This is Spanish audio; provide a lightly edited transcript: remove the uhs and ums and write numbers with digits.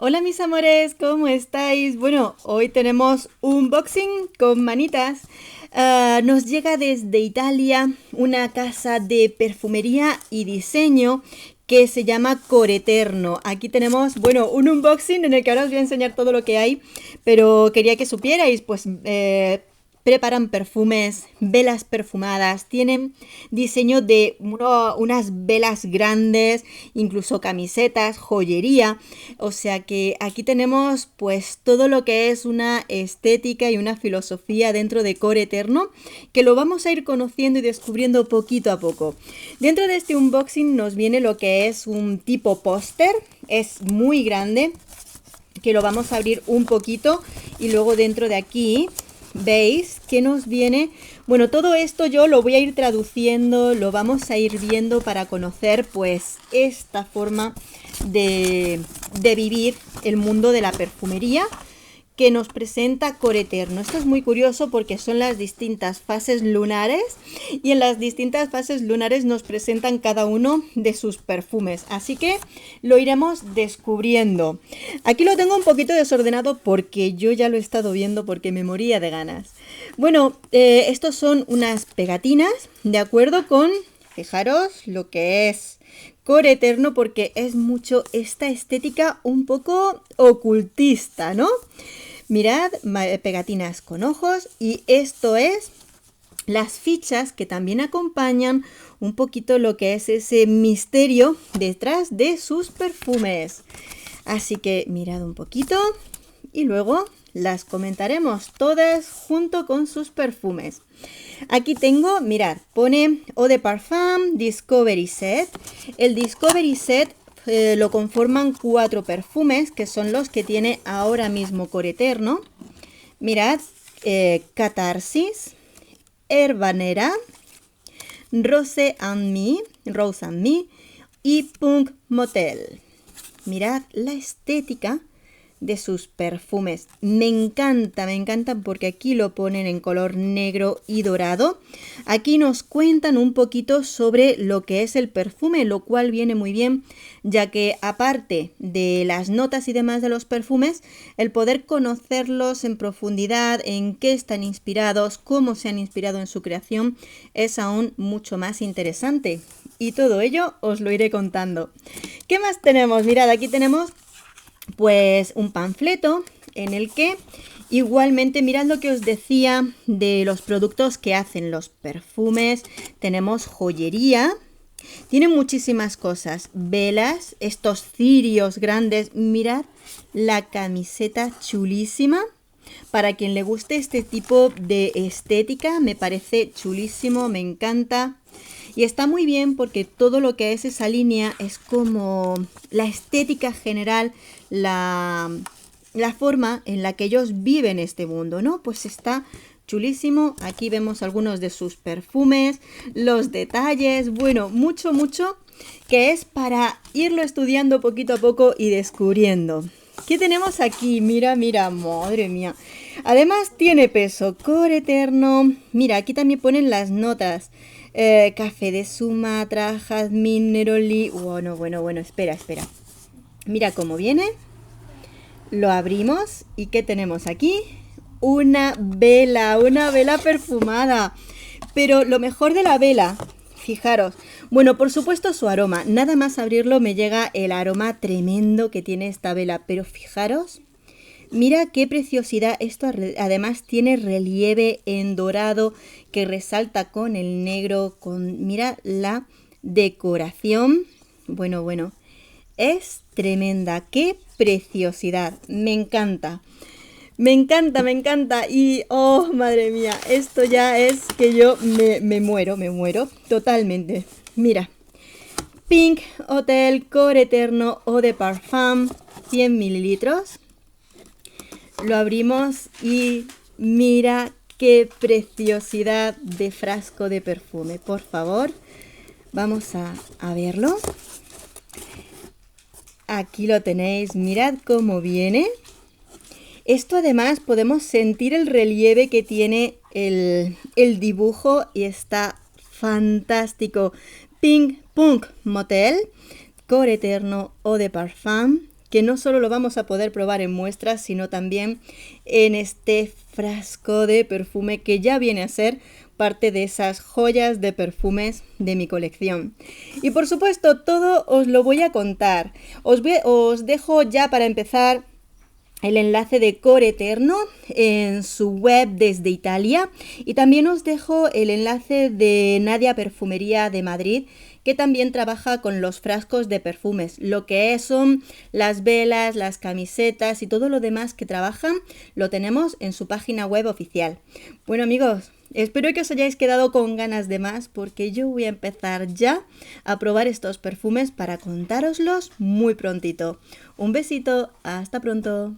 Hola mis amores, ¿cómo estáis? Bueno, hoy tenemos un unboxing con manitas. Nos llega desde Italia una casa de perfumería y diseño que se llama Coreterno. Aquí tenemos, bueno, un unboxing en el que ahora os voy a enseñar todo lo que hay, pero quería que supierais, pues preparan perfumes, velas perfumadas, tienen diseño de unas velas grandes, incluso camisetas, joyería. O sea que aquí tenemos pues todo lo que es una estética y una filosofía dentro de Core Eterno, que lo vamos a ir conociendo y descubriendo poquito a poco. Dentro de este unboxing nos viene lo que es un tipo póster, es muy grande, que lo vamos a abrir un poquito y luego dentro de aquí veis que nos viene, bueno, todo esto yo lo voy a ir traduciendo, lo vamos a ir viendo para conocer pues esta forma de vivir el mundo de la perfumería que nos presenta Core Eterno. Esto es muy curioso porque son las distintas fases lunares y en las distintas fases lunares nos presentan cada uno de sus perfumes. Así que lo iremos descubriendo. Aquí lo tengo un poquito desordenado porque yo ya lo he estado viendo porque me moría de ganas. Bueno, estos son unas pegatinas, de acuerdo con, fijaros lo que es Core Eterno, porque es mucho esta estética un poco ocultista, ¿no? Mirad, pegatinas con ojos y esto es las fichas que también acompañan un poquito lo que es ese misterio detrás de sus perfumes. Así que mirad un poquito y luego las comentaremos todas junto con sus perfumes. Aquí tengo, mirad, pone Eau de Parfum Discovery Set. El Discovery Set lo conforman 4 perfumes, que son los que tiene ahora mismo Core Eterno. Mirad, Catarsis, Herbanera, Rose and Me y Punk Motel. Mirad la estética de sus perfumes. Me encantan porque aquí lo ponen en color negro y dorado. Aquí nos cuentan un poquito sobre lo que es el perfume, lo cual viene muy bien, ya que aparte de las notas y demás de los perfumes, el poder conocerlos en profundidad, en qué están inspirados, cómo se han inspirado en su creación, es aún mucho más interesante. Y todo ello os lo iré contando. ¿Qué más tenemos? Mirad, aquí tenemos pues un panfleto en el que igualmente, mirad lo que os decía de los productos que hacen los perfumes. Tenemos joyería, tienen muchísimas cosas, velas, estos cirios grandes. Mirad la camiseta chulísima. Para quien le guste este tipo de estética, me parece chulísimo, me encanta. Y está muy bien porque todo lo que es esa línea es como la estética general, la forma en la que ellos viven este mundo, ¿no? Pues está chulísimo. Aquí vemos algunos de sus perfumes, los detalles, bueno, mucho, que es para irlo estudiando poquito a poco y descubriendo. ¿Qué tenemos aquí? Mira, madre mía. Además tiene peso, Core Eterno. Mira, aquí también ponen las notas. Café de Sumatra, jazmín, neroli. Bueno, espera. Mira cómo viene. Lo abrimos. ¿Y qué tenemos aquí? Una vela perfumada. Pero lo mejor de la vela, fijaros, bueno, por supuesto su aroma. Nada más abrirlo me llega el aroma tremendo que tiene esta vela. Pero fijaros, mira qué preciosidad. Esto además tiene relieve en dorado que resalta con el negro. Mira la decoración. Bueno, es tremenda. Qué preciosidad. Me encanta. Me encanta. Y, oh, madre mía, esto ya es que yo me muero totalmente. Mira, Pink Hotel Core Eterno Eau de Parfum, 100 mililitros. Lo abrimos y mira qué preciosidad de frasco de perfume. Por favor, vamos a verlo. Aquí lo tenéis, mirad cómo viene. Esto además podemos sentir el relieve que tiene el dibujo y está fantástico. Pink Punk Motel, Core Eterno Eau de Parfum. que no solo lo vamos a poder probar en muestras, sino también en este frasco de perfume que ya viene a ser parte de esas joyas de perfumes de mi colección. Y por supuesto, todo os lo voy a contar. Os dejo ya para empezar el enlace de Core Eterno en su web desde Italia, y también os dejo el enlace de Nadia Perfumería de Madrid, que también trabaja con los frascos de perfumes. Lo que son las velas, las camisetas y todo lo demás que trabajan lo tenemos en su página web oficial. Bueno amigos, espero que os hayáis quedado con ganas de más, porque yo voy a empezar ya a probar estos perfumes para contároslos muy prontito. Un besito, hasta pronto.